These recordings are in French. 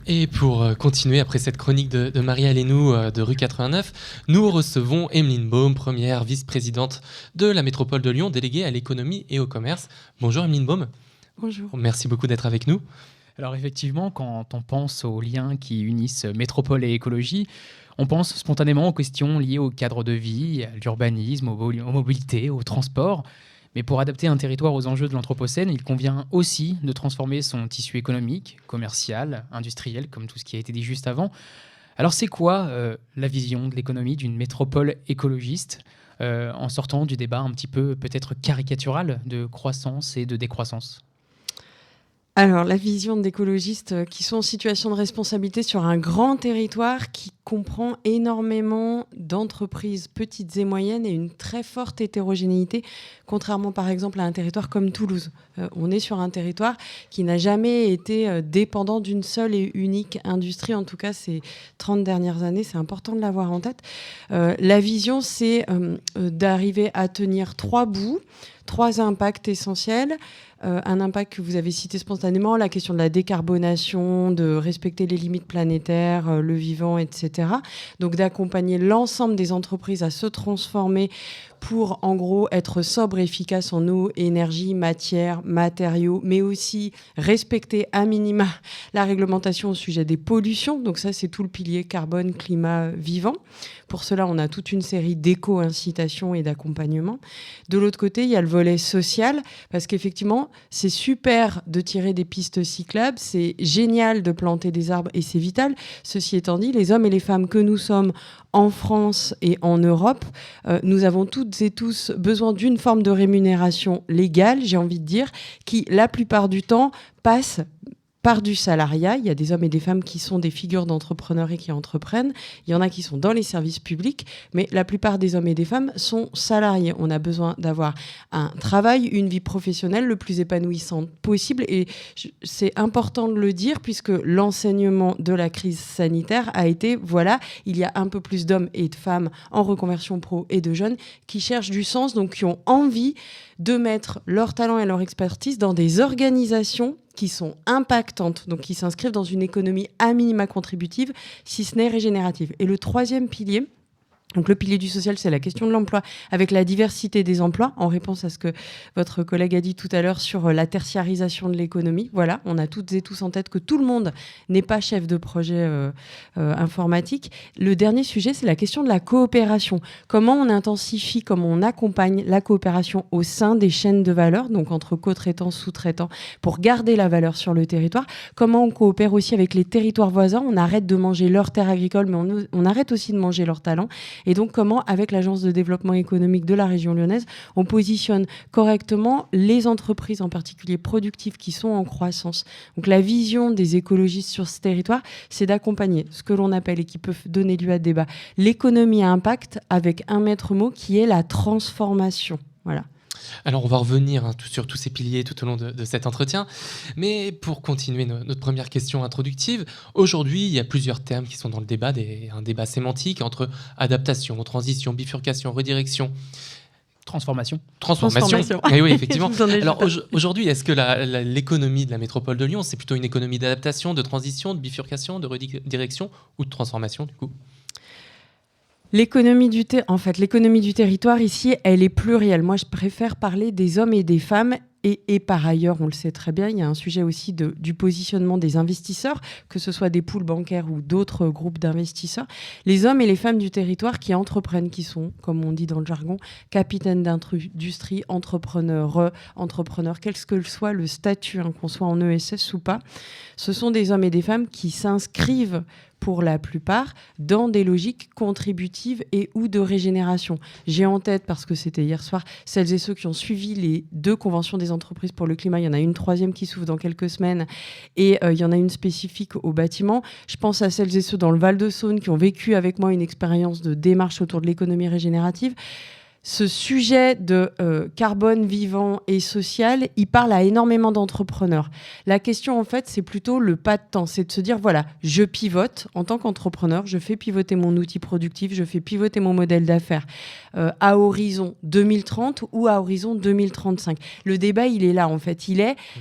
Et pour continuer, après cette chronique de Marie Alénou de rue 89, nous recevons Emeline Baume, première vice-présidente de la métropole de Lyon, déléguée à l'économie et au commerce. Bonjour Emeline Baume. Bonjour. Merci beaucoup d'être avec nous. Alors effectivement, quand on pense aux liens qui unissent métropole et écologie, on pense spontanément aux questions liées au cadre de vie, à l'urbanisme, aux mobilités, au transport. Mais pour adapter un territoire aux enjeux de l'Anthropocène, il convient aussi de transformer son tissu économique, commercial, industriel, comme tout ce qui a été dit juste avant. Alors c'est quoi la vision de l'économie d'une métropole écologiste en sortant du débat un petit peu peut-être caricatural de croissance et de décroissance ? Alors, la vision d'écologistes qui sont en situation de responsabilité sur un grand territoire qui comprend énormément d'entreprises petites et moyennes et une très forte hétérogénéité, contrairement par exemple à un territoire comme Toulouse. On est sur un territoire qui n'a jamais été dépendant d'une seule et unique industrie, en tout cas ces 30 dernières années, c'est important de l'avoir en tête. La vision, c'est d'arriver à tenir 3 bouts, 3 impacts essentiels. Un impact que vous avez cité spontanément, la question de la décarbonation, de respecter les limites planétaires, le vivant, etc. Donc d'accompagner l'ensemble des entreprises à se transformer pour, en gros, être sobre et efficace en eau, énergie, matière, matériaux, mais aussi respecter à minima la réglementation au sujet des pollutions. Donc ça, c'est tout le pilier carbone, climat, vivant. Pour cela, on a toute une série d'éco-incitations et d'accompagnement. De l'autre côté, il y a le volet social, parce qu'effectivement, c'est super de tirer des pistes cyclables, c'est génial de planter des arbres et c'est vital. Ceci étant dit, les hommes et les femmes que nous sommes en France et en Europe, nous avons toutes et tous besoin d'une forme de rémunération légale, j'ai envie de dire, qui la plupart du temps passe par du salariat. Il y a des hommes et des femmes qui sont des figures d'entrepreneurs et qui entreprennent. Il y en a qui sont dans les services publics, mais la plupart des hommes et des femmes sont salariés. On a besoin d'avoir un travail, une vie professionnelle le plus épanouissante possible. Et c'est important de le dire puisque l'enseignement de la crise sanitaire a été, voilà, il y a un peu plus d'hommes et de femmes en reconversion pro et de jeunes qui cherchent du sens, donc qui ont envie de mettre leur talent et leur expertise dans des organisations qui sont impactantes, donc qui s'inscrivent dans une économie à minima contributive, si ce n'est régénérative. Et le troisième pilier, donc le pilier du social, c'est la question de l'emploi, avec la diversité des emplois, en réponse à ce que votre collègue a dit tout à l'heure sur la tertiarisation de l'économie. Voilà, on a toutes et tous en tête que tout le monde n'est pas chef de projet informatique. Le dernier sujet, c'est la question de la coopération. Comment on intensifie, comment on accompagne la coopération au sein des chaînes de valeur, donc entre co-traitants, sous-traitants, pour garder la valeur sur le territoire. Comment on coopère aussi avec les territoires voisins. On arrête de manger leurs terres agricoles, mais on arrête aussi de manger leurs talents. Et donc, comment, avec l'Agence de développement économique de la région lyonnaise, on positionne correctement les entreprises, en particulier productives, qui sont en croissance. Donc, la vision des écologistes sur ce territoire, c'est d'accompagner ce que l'on appelle, et qui peut donner lieu à débat, l'économie à impact, avec un maître mot qui est la transformation. Voilà. Alors, on va revenir sur tous ces piliers tout au long de cet entretien. Mais pour continuer notre première question introductive, aujourd'hui, il y a plusieurs termes qui sont dans le débat, un débat sémantique entre adaptation, transition, bifurcation, redirection. Transformation. Oui, effectivement. Alors aujourd'hui, est-ce que l'économie de la métropole de Lyon, c'est plutôt une économie d'adaptation, de transition, de bifurcation, de redirection ou de transformation, du coup ? L'économie du territoire ici, elle est plurielle. Moi, je préfère parler des hommes et des femmes. Et par ailleurs, on le sait très bien, il y a un sujet aussi du positionnement des investisseurs, que ce soit des poules bancaires ou d'autres groupes d'investisseurs. Les hommes et les femmes du territoire qui entreprennent, qui sont, comme on dit dans le jargon, capitaines d'industrie, entrepreneurs, quel que soit le statut, qu'on soit en ESS ou pas, ce sont des hommes et des femmes qui s'inscrivent pour la plupart, dans des logiques contributives et ou de régénération. J'ai en tête, parce que c'était hier soir, celles et ceux qui ont suivi les 2 conventions des entreprises pour le climat. Il y en a une 3e qui s'ouvre dans quelques semaines et il y en a une spécifique au bâtiment. Je pense à celles et ceux dans le Val-de-Saône qui ont vécu avec moi une expérience de démarche autour de l'économie régénérative. Ce sujet de carbone vivant et social, il parle à énormément d'entrepreneurs. La question, en fait, c'est plutôt le pas de temps. C'est de se dire, voilà, je pivote en tant qu'entrepreneur, je fais pivoter mon outil productif, je fais pivoter mon modèle d'affaires à horizon 2030 ou à horizon 2035. Le débat, il est là, en fait.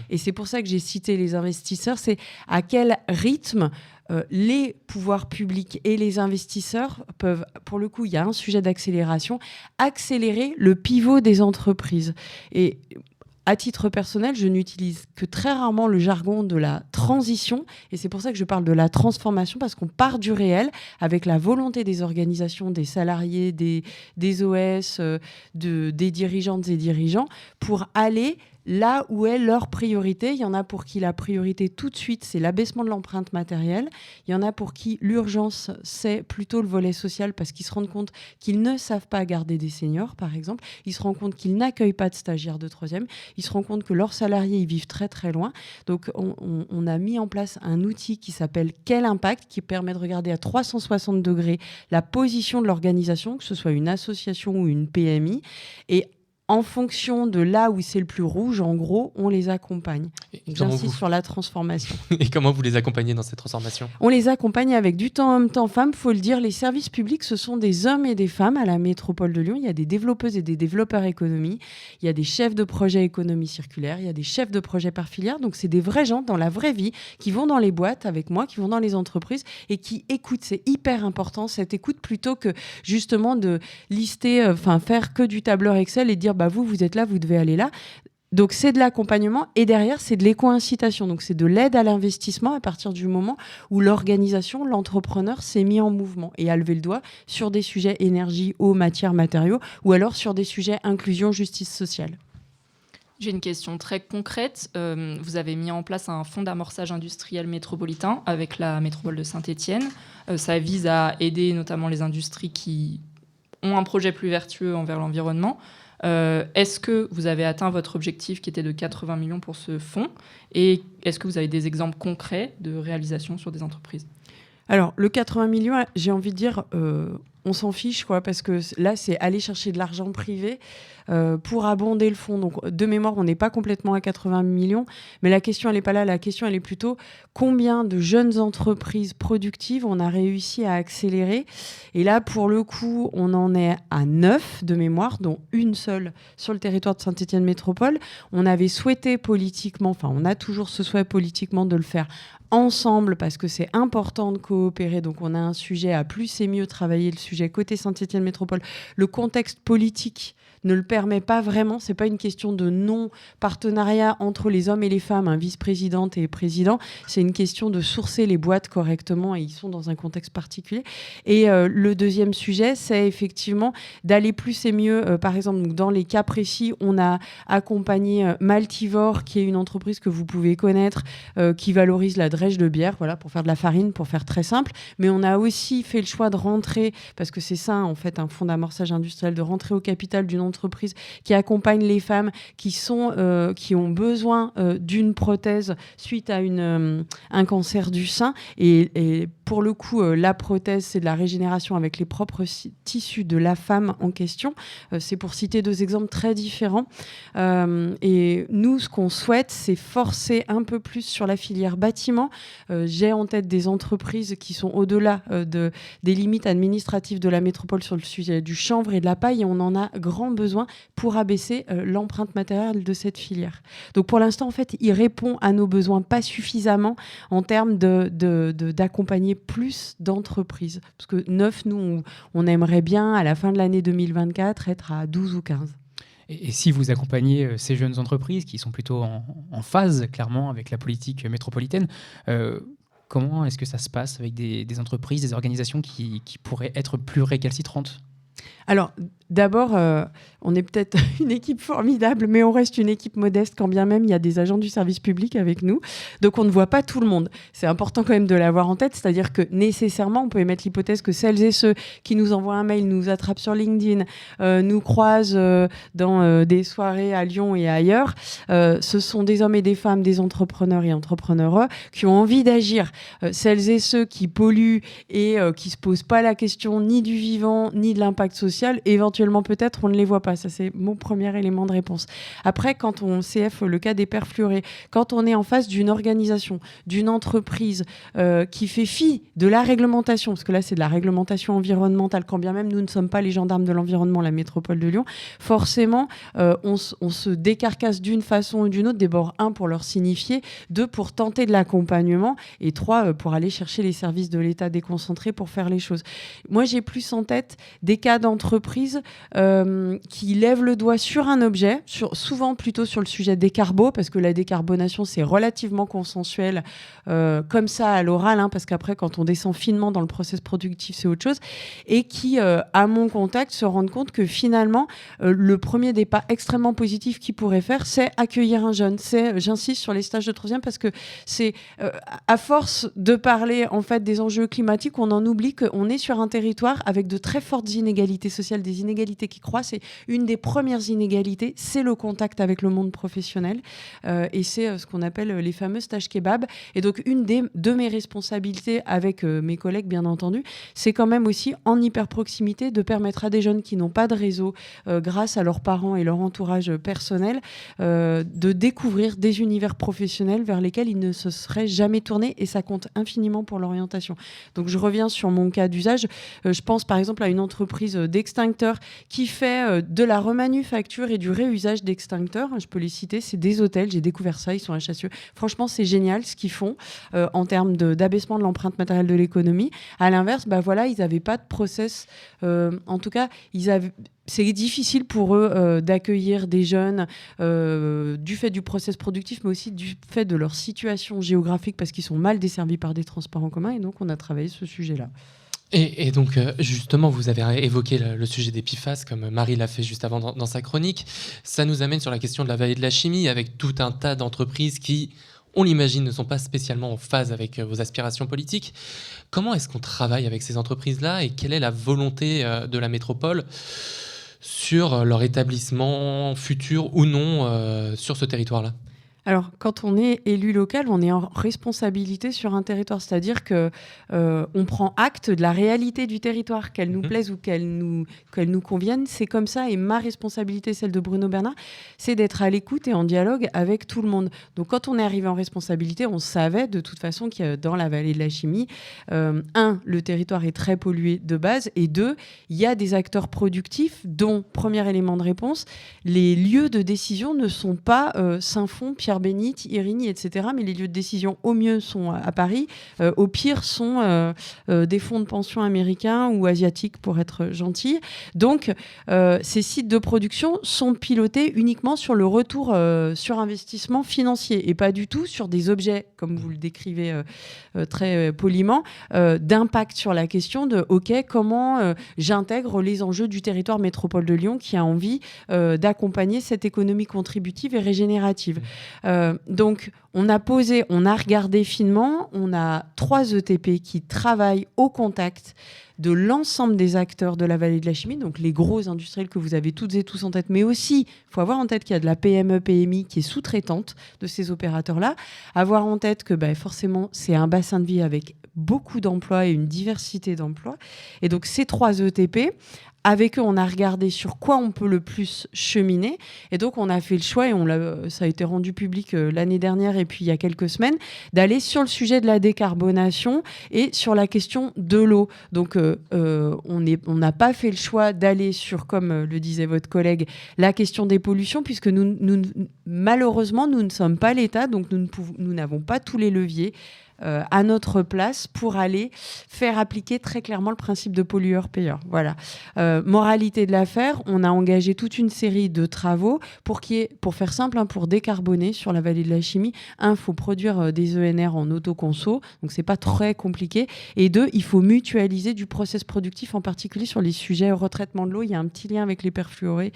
Et c'est pour ça que j'ai cité les investisseurs, c'est à quel rythme les pouvoirs publics et les investisseurs peuvent, pour le coup, il y a un sujet d'accélération, accélérer le pivot des entreprises. Et à titre personnel, je n'utilise que très rarement le jargon de la transition, et c'est pour ça que je parle de la transformation, parce qu'on part du réel avec la volonté des organisations, des salariés, des OS, des dirigeantes et dirigeants, pour aller là où est leur priorité. Il y en a pour qui la priorité tout de suite, c'est l'abaissement de l'empreinte matérielle. Il y en a pour qui l'urgence, c'est plutôt le volet social, parce qu'ils se rendent compte qu'ils ne savent pas garder des seniors, par exemple. Ils se rendent compte qu'ils n'accueillent pas de stagiaires de troisième. Ils se rendent compte que leurs salariés, ils vivent très très loin. Donc on a mis en place un outil qui s'appelle Quel Impact, qui permet de regarder à 360 degrés la position de l'organisation, que ce soit une association ou une PMI, et en fonction de là où c'est le plus rouge, en gros, on les accompagne. J'insiste sur la transformation. Et comment vous les accompagnez dans cette transformation ? On les accompagne avec du temps homme, temps femme. Il faut le dire, les services publics, ce sont des hommes et des femmes à la métropole de Lyon. Il y a des développeuses et des développeurs économie. Il y a des chefs de projet économie circulaire. Il y a des chefs de projet par filière. Donc, c'est des vrais gens dans la vraie vie qui vont dans les boîtes avec moi, qui vont dans les entreprises et qui écoutent. C'est hyper important, cette écoute, plutôt que justement de lister, faire que du tableur Excel et dire vous êtes là, vous devez aller là. Donc c'est de l'accompagnement, et derrière c'est de l'éco-incitation, donc c'est de l'aide à l'investissement à partir du moment où l'organisation, l'entrepreneur s'est mis en mouvement et a levé le doigt sur des sujets énergie, eau, matière, matériaux, ou alors sur des sujets inclusion, justice sociale. J'ai une question très concrète. Vous avez mis en place un fonds d'amorçage industriel métropolitain avec la métropole de Saint-Étienne. Ça vise à aider notamment les industries qui ont un projet plus vertueux envers l'environnement. Est-ce que vous avez atteint votre objectif qui était de 80 millions pour ce fonds ? Et est-ce que vous avez des exemples concrets de réalisation sur des entreprises ? Alors, le 80 millions, j'ai envie de dire, on s'en fiche, quoi, parce que là, c'est aller chercher de l'argent privé pour abonder le fonds. Donc, de mémoire, on n'est pas complètement à 80 millions, mais la question, elle n'est pas là. La question, elle est plutôt combien de jeunes entreprises productives on a réussi à accélérer. Et là, pour le coup, on en est à 9 de mémoire, dont une seule sur le territoire de Saint-Étienne Métropole. On avait souhaité politiquement, on a toujours ce souhait politiquement de le faire ensemble, parce que c'est important de coopérer. Donc on a un sujet à plus et mieux travailler, le sujet côté Saint-Étienne Métropole. Le contexte politique ne le permet pas vraiment. C'est pas une question de non-partenariat entre les hommes et les femmes, un vice-présidente et président. C'est une question de sourcer les boîtes correctement, et ils sont dans un contexte particulier. Et le deuxième sujet, c'est effectivement d'aller plus et mieux. Par exemple, dans les cas précis, on a accompagné Maltivore, qui est une entreprise que vous pouvez connaître, qui valorise la drèche de bière, voilà, pour faire de la farine, pour faire très simple. Mais on a aussi fait le choix de rentrer, parce que c'est ça, en fait, un fonds d'amorçage industriel, de rentrer au capital d'une entreprise qui accompagne les femmes qui ont besoin d'une prothèse suite à un cancer du sein. Et pour le coup, la prothèse, c'est de la régénération avec les propres tissus de la femme en question. C'est pour citer deux exemples très différents. Et nous, ce qu'on souhaite, c'est forcer un peu plus sur la filière bâtiment. J'ai en tête des entreprises qui sont au-delà des limites administratives de la métropole sur le sujet du chanvre et de la paille, et on en a grand besoin pour abaisser l'empreinte matérielle de cette filière. Donc pour l'instant, en fait, il répond à nos besoins pas suffisamment en termes d'accompagner plus d'entreprises. Parce que 9, nous, on aimerait bien, à la fin de l'année 2024, être à 12 ou 15. Et si vous accompagnez ces jeunes entreprises qui sont plutôt en phase, clairement, avec la politique métropolitaine, comment est-ce que ça se passe avec des entreprises, des organisations qui pourraient être plus récalcitrantes ? Alors, d'abord, on est peut-être une équipe formidable, mais on reste une équipe modeste, quand bien même il y a des agents du service public avec nous. Donc, on ne voit pas tout le monde. C'est important quand même de l'avoir en tête, c'est-à-dire que nécessairement, on peut émettre l'hypothèse que celles et ceux qui nous envoient un mail, nous attrapent sur LinkedIn, nous croisent dans des soirées à Lyon et ailleurs. Ce sont des hommes et des femmes, des entrepreneurs et entrepreneureux qui ont envie d'agir. Celles et ceux qui polluent et qui ne se posent pas la question ni du vivant, ni de l'impact l'impact social, éventuellement peut-être, on ne les voit pas. Ça, c'est mon premier élément de réponse. Après, quand on CF le cas des perfluorés, quand on est en face d'une organisation, d'une entreprise qui fait fi de la réglementation, parce que là, c'est de la réglementation environnementale, quand bien même nous ne sommes pas les gendarmes de l'environnement, la métropole de Lyon, forcément, on se décarcasse d'une façon ou d'une autre, d'abord, 1, pour leur signifier, 2, pour tenter de l'accompagnement, et 3, pour aller chercher les services de l'État déconcentrés pour faire les choses. Moi, j'ai plus en tête des cas d'entreprises qui lèvent le doigt sur un objet, souvent plutôt sur le sujet des carbos, parce que la décarbonation, c'est relativement consensuel, comme ça à l'oral, parce qu'après, quand on descend finement dans le process productif, c'est autre chose, et qui, à mon contact, se rendent compte que finalement, le premier des pas extrêmement positifs qu'ils pourraient faire, c'est accueillir un jeune. J'insiste sur les stages de troisième, parce que c'est, à force de parler en fait des enjeux climatiques, on en oublie qu'on est sur un territoire avec de très fortes inégalités sociales, des inégalités qui croissent, et une des premières inégalités, c'est le contact avec le monde professionnel, et c'est ce qu'on appelle les fameux stages kebab. Et donc une de mes responsabilités avec mes collègues, bien entendu, c'est quand même aussi en hyper proximité de permettre à des jeunes qui n'ont pas de réseau, grâce à leurs parents et leur entourage personnel, de découvrir des univers professionnels vers lesquels ils ne se seraient jamais tournés, et ça compte infiniment pour l'orientation. Donc je reviens sur mon cas d'usage. Je pense par exemple à une entreprise d'extincteurs qui fait de la remanufacture et du réusage d'extincteurs. Je peux les citer, c'est des hôtels, j'ai découvert ça, ils sont HSE. Franchement, c'est génial ce qu'ils font en termes d'abaissement de l'empreinte matérielle de l'économie. À l'inverse, ils n'avaient pas de process. En tout cas, c'est difficile pour eux d'accueillir des jeunes du fait du process productif, mais aussi du fait de leur situation géographique, parce qu'ils sont mal desservis par des transports en commun. Et donc, on a travaillé ce sujet-là. Et donc, justement, vous avez évoqué le sujet des PFAS, comme Marie l'a fait juste avant dans sa chronique. Ça nous amène sur la question de la vallée de la chimie, avec tout un tas d'entreprises qui, on l'imagine, ne sont pas spécialement en phase avec vos aspirations politiques. Comment est-ce qu'on travaille avec ces entreprises-là, et quelle est la volonté de la métropole sur leur établissement futur ou non sur ce territoire-là ? Alors, quand on est élu local, on est en responsabilité sur un territoire. C'est-à-dire que on prend acte de la réalité du territoire, qu'elle nous plaise ou qu'elle nous convienne. C'est comme ça. Et ma responsabilité, celle de Bruno Bernard, c'est d'être à l'écoute et en dialogue avec tout le monde. Donc, quand on est arrivé en responsabilité, on savait de toute façon que dans la vallée de la chimie, le territoire est très pollué de base. Et 2, il y a des acteurs productifs dont, premier élément de réponse, les lieux de décision ne sont pas Saint-Fond, Pierre-Bénite, Irigny, etc. Mais les lieux de décision, au mieux, sont à Paris. Au pire, sont des fonds de pension américains ou asiatiques, pour être gentil. Donc, ces sites de production sont pilotés uniquement sur le retour sur investissement financier, et pas du tout sur des objets, comme vous le décrivez très poliment, d'impact sur la question de comment j'intègre les enjeux du territoire métropole de Lyon, qui a envie d'accompagner cette économie contributive et régénérative. Donc, on a regardé finement, on a 3 ETP qui travaillent au contact de l'ensemble des acteurs de la vallée de la chimie, donc les gros industriels que vous avez toutes et tous en tête, mais aussi, il faut avoir en tête qu'il y a de la PME, PMI qui est sous-traitante de ces opérateurs-là, avoir en tête que forcément, c'est un bassin de vie avec beaucoup d'emplois et une diversité d'emplois. Et donc, ces 3 ETP, avec eux, on a regardé sur quoi on peut le plus cheminer. Et donc, on a fait le choix, et ça a été rendu public l'année dernière et puis il y a quelques semaines, d'aller sur le sujet de la décarbonation et sur la question de l'eau. Donc, on n'a pas fait le choix d'aller sur, comme le disait votre collègue, la question des pollutions, puisque malheureusement, nous ne sommes pas l'État, donc nous n'avons pas tous les leviers à notre place pour aller faire appliquer très clairement le principe de pollueur-payeur. Voilà. Moralité de l'affaire, on a engagé toute une série de travaux pour faire simple, pour décarboner sur la vallée de la chimie. 1, il faut produire des ENR en autoconso, donc c'est pas très compliqué. Et 2, il faut mutualiser du process productif, en particulier sur les sujets retraitement de l'eau. Il y a un petit lien avec les perfluorés,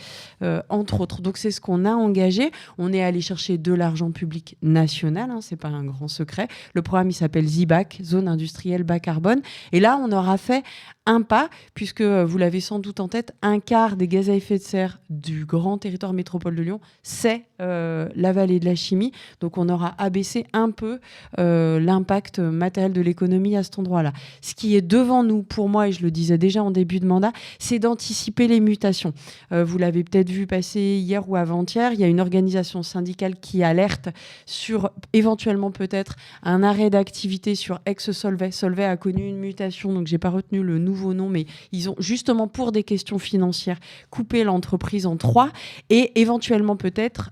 entre autres. Donc c'est ce qu'on a engagé. On est allé chercher de l'argent public national, c'est pas un grand secret. Le programme programme, il s'appelle ZBAC, Zone Industrielle Bas Carbone. Et là, on aura fait un pas, puisque vous l'avez sans doute en tête, un quart des gaz à effet de serre du grand territoire métropole de Lyon, c'est la vallée de la Chimie. Donc on aura abaissé un peu l'impact matériel de l'économie à cet endroit-là. Ce qui est devant nous, pour moi, et je le disais déjà en début de mandat, c'est d'anticiper les mutations. Vous l'avez peut-être vu passer hier ou avant-hier, il y a une organisation syndicale qui alerte sur éventuellement peut-être un arrêt d'activité sur ex-Solvay. Solvay a connu une mutation, donc j'ai pas retenu le nouveau nom, mais ils ont justement pour des questions financières coupé l'entreprise en 3 et éventuellement peut-être,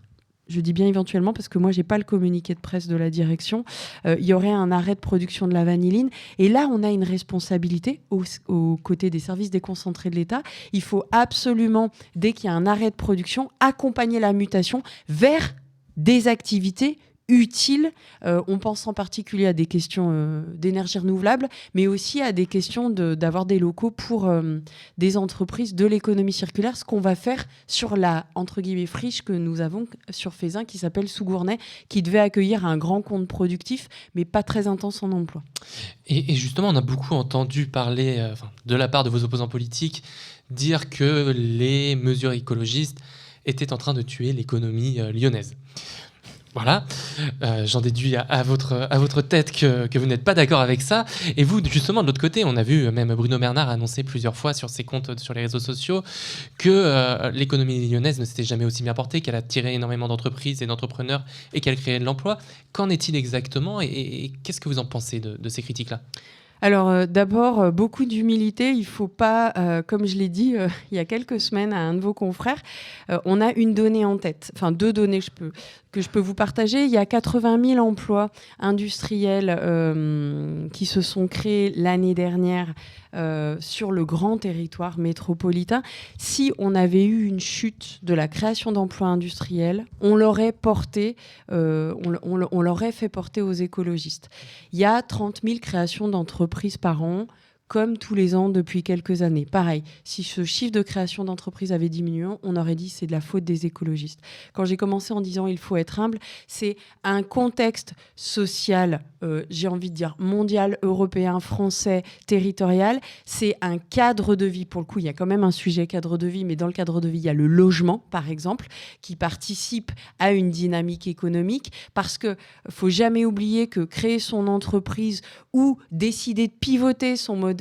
je dis bien éventuellement parce que moi j'ai pas le communiqué de presse de la direction, il y aurait un arrêt de production de la vanilline et là on a une responsabilité aux côtés des services déconcentrés de l'État. Il faut absolument, dès qu'il y a un arrêt de production, accompagner la mutation vers des activités utiles. On pense en particulier à des questions d'énergie renouvelable, mais aussi à des questions d'avoir des locaux pour des entreprises de l'économie circulaire, ce qu'on va faire sur la, entre guillemets, friche que nous avons sur Fézin, qui s'appelle Sougournay, qui devait accueillir un grand compte productif, mais pas très intense en emploi. Et justement, on a beaucoup entendu parler, de la part de vos opposants politiques, dire que les mesures écologistes étaient en train de tuer l'économie lyonnaise. Voilà, j'en déduis à votre tête que vous n'êtes pas d'accord avec ça. Et vous, justement, de l'autre côté, on a vu même Bruno Bernard annoncer plusieurs fois sur ses comptes sur les réseaux sociaux que l'économie lyonnaise ne s'était jamais aussi bien portée, qu'elle a attiré énormément d'entreprises et d'entrepreneurs et qu'elle créait de l'emploi. Qu'en est-il exactement et qu'est-ce que vous en pensez de ces critiques-là ? Alors d'abord, beaucoup d'humilité. Il ne faut pas, comme je l'ai dit il y a quelques semaines à un de vos confrères, on a une donnée en tête, enfin 2 données que je peux vous partager. Il y a 80 000 emplois industriels qui se sont créés l'année dernière sur le grand territoire métropolitain. Si on avait eu une chute de la création d'emplois industriels, on l'aurait porté, on l'aurait fait porter aux écologistes. Il y a 30 000 créations d'entreprises par an, comme tous les ans depuis quelques années. Pareil, si ce chiffre de création d'entreprises avait diminué, on aurait dit c'est de la faute des écologistes. Quand j'ai commencé en disant il faut être humble, c'est un contexte social, j'ai envie de dire mondial, européen, français, territorial. C'est un cadre de vie. Pour le coup, il y a quand même un sujet cadre de vie, mais dans le cadre de vie, il y a le logement, par exemple, qui participe à une dynamique économique, parce que faut jamais oublier que créer son entreprise ou décider de pivoter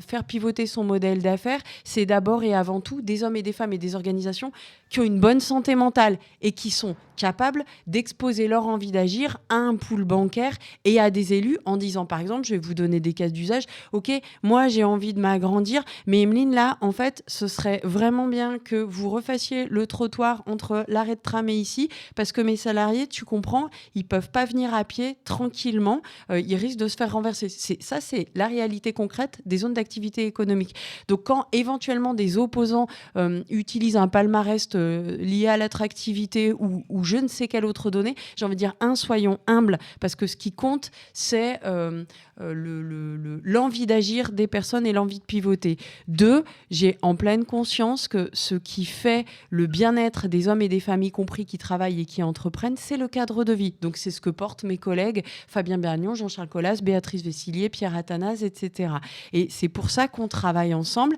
faire pivoter son modèle d'affaires, c'est d'abord et avant tout des hommes et des femmes et des organisations qui ont une bonne santé mentale et qui sont capables d'exposer leur envie d'agir à un pool bancaire et à des élus en disant, par exemple, je vais vous donner des cas d'usage, ok, moi j'ai envie de m'agrandir, mais Emeline, là, en fait, ce serait vraiment bien que vous refassiez le trottoir entre l'arrêt de tram et ici, parce que mes salariés, tu comprends, ils peuvent pas venir à pied tranquillement, ils risquent de se faire renverser. Ça, c'est la réalité concrète des zones d'activité économique. Donc quand éventuellement des opposants utilisent un palmarès lié à l'attractivité ou je ne sais quelle autre donnée, j'ai envie de dire, soyons humbles, parce que ce qui compte, c'est l'envie d'agir des personnes et l'envie de pivoter. 2, j'ai en pleine conscience que ce qui fait le bien-être des hommes et des femmes, y compris qui travaillent et qui entreprennent, c'est le cadre de vie. Donc c'est ce que portent mes collègues Fabien Bernion, Jean-Charles Collas, Béatrice Vessillier, Pierre Athanase, etc. Et c'est pour ça qu'on travaille ensemble.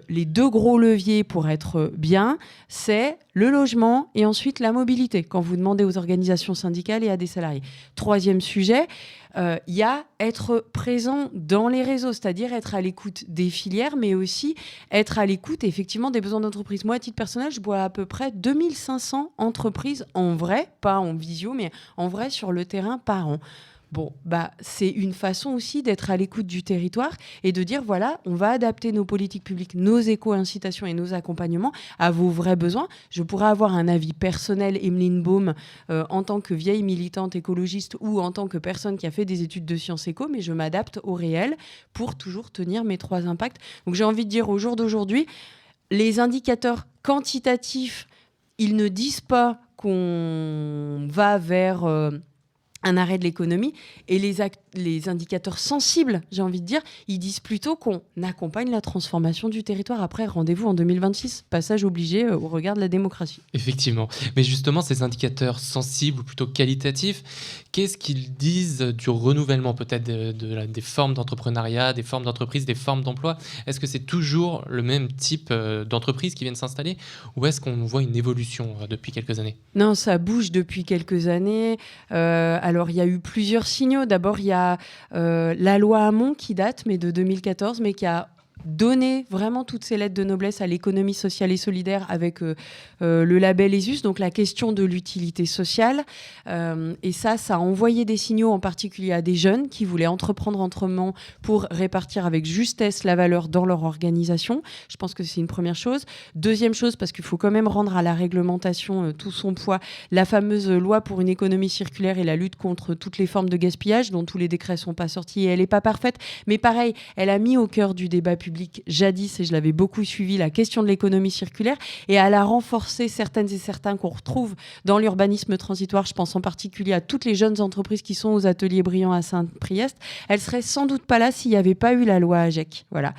Les 2 gros leviers pour être bien, c'est le logement et ensuite la mobilité, quand vous demandez aux organisations syndicales et à des salariés. 3e sujet, il y a être présent dans les réseaux, c'est-à-dire être à l'écoute des filières, mais aussi être à l'écoute effectivement des besoins d'entreprise. Moi, à titre personnel, je vois à peu près 2500 entreprises en vrai, pas en visio, mais en vrai sur le terrain par an. Bon, c'est une façon aussi d'être à l'écoute du territoire et de dire, voilà, on va adapter nos politiques publiques, nos éco-incitations et nos accompagnements à vos vrais besoins. Je pourrais avoir un avis personnel, Emeline Baume, en tant que vieille militante écologiste ou en tant que personne qui a fait des études de sciences éco, mais je m'adapte au réel pour toujours tenir mes 3 impacts. Donc j'ai envie de dire, au jour d'aujourd'hui, les indicateurs quantitatifs, ils ne disent pas qu'on va vers... un arrêt de l'économie, et les indicateurs sensibles, j'ai envie de dire, ils disent plutôt qu'on accompagne la transformation du territoire. Après, rendez-vous en 2026, passage obligé au regard de la démocratie. Effectivement. Mais justement, ces indicateurs sensibles ou plutôt qualitatifs, qu'est-ce qu'ils disent du renouvellement peut-être des formes d'entrepreneuriat, des formes d'entreprise, des formes d'emploi? Est-ce que c'est toujours le même type d'entreprise qui viennent s'installer ou est-ce qu'on voit une évolution depuis quelques années? Non, ça bouge depuis quelques années. Alors, il y a eu plusieurs signaux. D'abord, il y a la loi Hamon qui date, mais de 2014, mais qui a donné vraiment toutes ces lettres de noblesse à l'économie sociale et solidaire avec le label ESUS, donc la question de l'utilité sociale. Et ça a envoyé des signaux en particulier à des jeunes qui voulaient entreprendre autrement pour répartir avec justesse la valeur dans leur organisation. Je pense que c'est une première chose. Deuxième chose, parce qu'il faut quand même rendre à la réglementation tout son poids, la fameuse loi pour une économie circulaire et la lutte contre toutes les formes de gaspillage, dont tous les décrets ne sont pas sortis et elle n'est pas parfaite. Mais pareil, elle a mis au cœur du débat public jadis, et je l'avais beaucoup suivi, la question de l'économie circulaire, et elle a renforcé certaines et certains qu'on retrouve dans l'urbanisme transitoire. Je pense en particulier à toutes les jeunes entreprises qui sont aux ateliers brillants à Saint-Priest. Elles seraient sans doute pas là s'il n'y avait pas eu la loi AGEC. Voilà.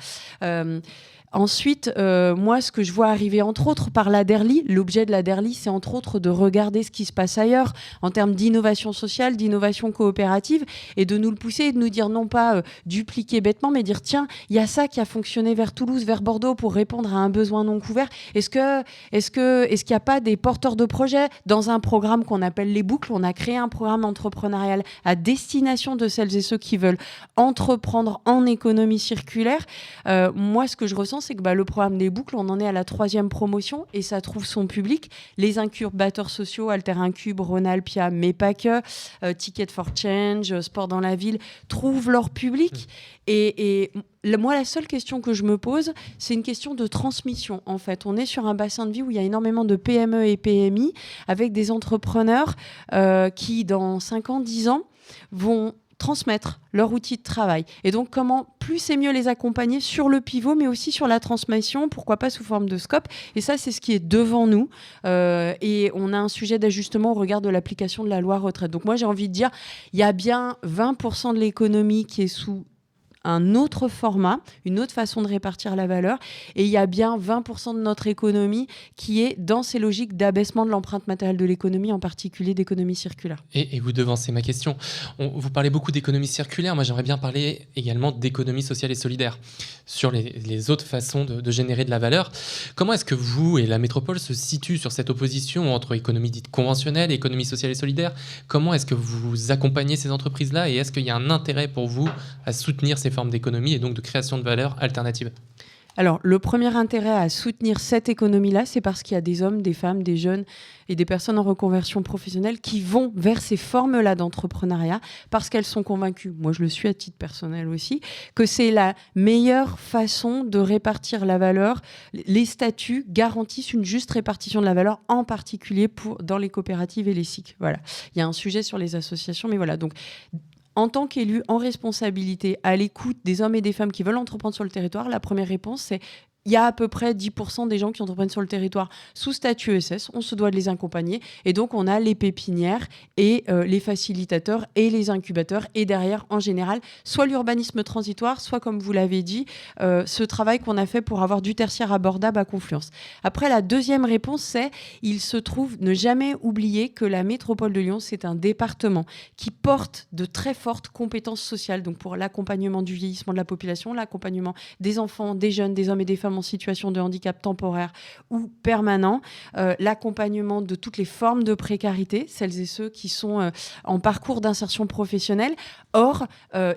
Ensuite, moi, ce que je vois arriver, entre autres, par la DERLI, l'objet de la DERLI, c'est entre autres de regarder ce qui se passe ailleurs en termes d'innovation sociale, d'innovation coopérative, et de nous le pousser et de nous dire non pas dupliquer bêtement, mais dire tiens, il y a ça qui a fonctionné vers Toulouse, vers Bordeaux pour répondre à un besoin non couvert. Est-ce qu'il n'y a pas des porteurs de projets dans un programme qu'on appelle les boucles? On a créé un programme entrepreneurial à destination de celles et ceux qui veulent entreprendre en économie circulaire. Moi, ce que je ressens, c'est que le programme des boucles, on en est à la 3e promotion et ça trouve son public. Les incubateurs sociaux, Alter Incube, Rhône-Alpia, mais pas que, Ticket for Change, Sport dans la ville, trouvent leur public. Et moi, la seule question que je me pose, c'est une question de transmission. En fait, on est sur un bassin de vie où il y a énormément de PME et PMI avec des entrepreneurs qui, dans 5 ans, 10 ans, vont transmettre leur outil de travail. Et donc, comment plus et mieux les accompagner sur le pivot, mais aussi sur la transmission, pourquoi pas sous forme de scope. Et ça, c'est ce qui est devant nous. Et on a un sujet d'ajustement au regard de l'application de la loi retraite. Donc moi, j'ai envie de dire, il y a bien 20% de l'économie qui est sous un autre format, une autre façon de répartir la valeur, et il y a bien 20% de notre économie qui est dans ces logiques d'abaissement de l'empreinte matérielle de l'économie, en particulier d'économie circulaire. Et vous devancez ma question. Vous parlez beaucoup d'économie circulaire, moi j'aimerais bien parler également d'économie sociale et solidaire, sur les autres façons de générer de la valeur. Comment est-ce que vous et la métropole se situent sur cette opposition entre économie dite conventionnelle et économie sociale et solidaire? Comment est-ce que vous accompagnez ces entreprises-là et est-ce qu'il y a un intérêt pour vous à soutenir ces formes d'économie et donc de création de valeur alternative? Alors, le premier intérêt à soutenir cette économie-là, c'est parce qu'il y a des hommes, des femmes, des jeunes et des personnes en reconversion professionnelle qui vont vers ces formes-là d'entrepreneuriat parce qu'elles sont convaincues, moi je le suis à titre personnel aussi, que c'est la meilleure façon de répartir la valeur. Les statuts garantissent une juste répartition de la valeur, en particulier dans les coopératives et les SIC. Voilà. Il y a un sujet sur les associations, mais voilà. Donc, en tant qu'élu en responsabilité, à l'écoute des hommes et des femmes qui veulent entreprendre sur le territoire, la première réponse, c'est il y a à peu près 10% des gens qui entreprennent sur le territoire sous statut ESS. On se doit de les accompagner. Et donc, on a les pépinières et les facilitateurs et les incubateurs. Et derrière, en général, soit l'urbanisme transitoire, soit, comme vous l'avez dit, ce travail qu'on a fait pour avoir du tertiaire abordable à Confluence. Après, la deuxième réponse, c'est il se trouve ne jamais oublier que la métropole de Lyon, c'est un département qui porte de très fortes compétences sociales. Donc, pour l'accompagnement du vieillissement de la population, l'accompagnement des enfants, des jeunes, des hommes et des femmes en situation de handicap temporaire ou permanent, l'accompagnement de toutes les formes de précarité, celles et ceux qui sont en parcours d'insertion professionnelle. Or,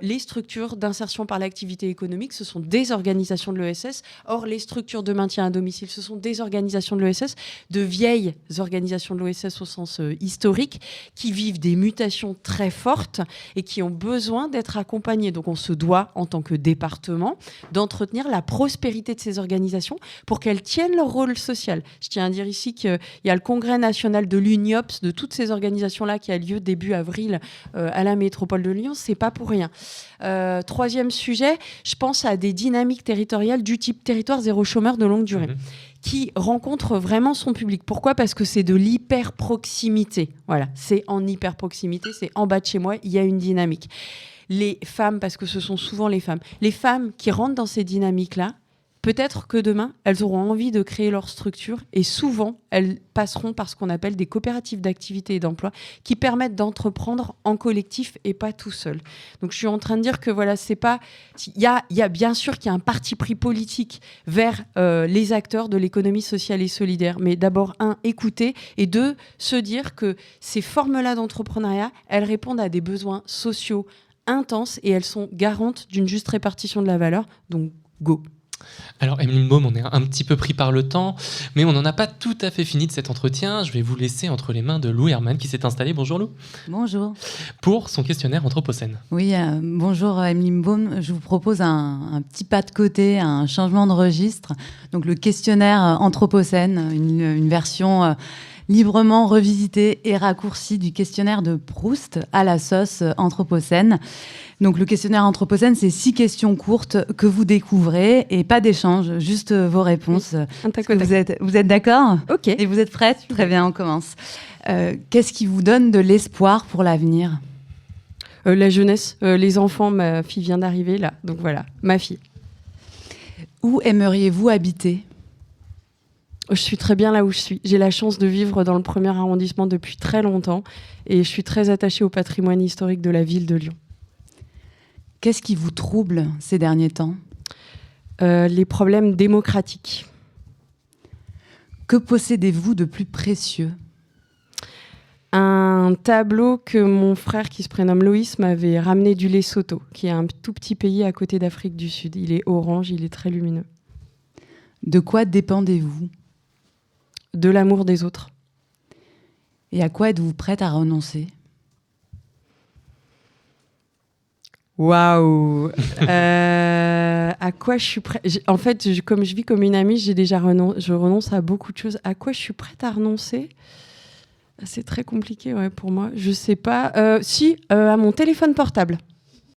les structures d'insertion par l'activité économique, ce sont des organisations de l'ESS. Or, les structures de maintien à domicile, ce sont des organisations de l'ESS, de vieilles organisations de l'ESS au sens historique, qui vivent des mutations très fortes et qui ont besoin d'être accompagnées. Donc, on se doit, en tant que département, d'entretenir la prospérité de ces organisations pour qu'elles tiennent leur rôle social. Je tiens à dire ici qu'il y a le congrès national de l'UNIOPS, de toutes ces organisations-là, qui a lieu début avril à la métropole de Lyon. C'est pas pour rien. Troisième sujet, je pense à des dynamiques territoriales du type territoire zéro chômeur de longue durée. Qui rencontre vraiment son public. Pourquoi ? Parce que c'est de l'hyper-proximité. Voilà, c'est en hyper-proximité, c'est en bas de chez moi, il y a une dynamique. les femmes, parce que ce sont souvent les femmes qui rentrent dans ces dynamiques-là, peut-être que demain, elles auront envie de créer leur structure et souvent, elles passeront par ce qu'on appelle des coopératives d'activité et d'emploi qui permettent d'entreprendre en collectif et pas tout seul. Donc, je suis en train de dire que voilà, c'est pas... Il y a bien sûr qu'il y a un parti pris politique vers les acteurs de l'économie sociale et solidaire. Mais d'abord, écouter et deux, se dire que ces formes-là d'entrepreneuriat, elles répondent à des besoins sociaux intenses et elles sont garantes d'une juste répartition de la valeur. Donc, go. Alors, Emeline Baume, on est un petit peu pris par le temps, mais on n'en a pas tout à fait fini de cet entretien. Je vais vous laisser entre les mains de Lou Herman qui s'est installé. Bonjour Lou. Bonjour. Pour son questionnaire Anthropocène. Oui, bonjour Emeline Baume. Je vous propose un petit pas de côté, un changement de registre. Donc le questionnaire Anthropocène, une version librement revisitée et raccourcie du questionnaire de Proust à la sauce Anthropocène. Donc le questionnaire Anthropocène, c'est 6 questions courtes que vous découvrez et pas d'échange, juste vos réponses. Vous êtes d'accord ? Ok. Et vous êtes prête ? Très bien, on commence. Qu'est-ce qui vous donne de l'espoir pour l'avenir ? La jeunesse, les enfants, ma fille vient d'arriver là, donc voilà, ma fille. Où aimeriez-vous habiter ? Je suis très bien là où je suis. J'ai la chance de vivre dans le 1er arrondissement depuis très longtemps et je suis très attachée au patrimoine historique de la ville de Lyon. Qu'est-ce qui vous trouble ces derniers temps ? Les problèmes démocratiques. Que possédez-vous de plus précieux ? Un tableau que mon frère, qui se prénomme Loïs, m'avait ramené du Lesotho, qui est un tout petit pays à côté d'Afrique du Sud. Il est orange, il est très lumineux. De quoi dépendez-vous ? De l'amour des autres. Et à quoi êtes-vous prête à renoncer ? Waouh. À quoi je suis prête ? En fait, comme je vis comme une amie, je renonce à beaucoup de choses. À quoi je suis prête à renoncer ? C'est très compliqué pour moi. Je sais pas. À mon téléphone portable.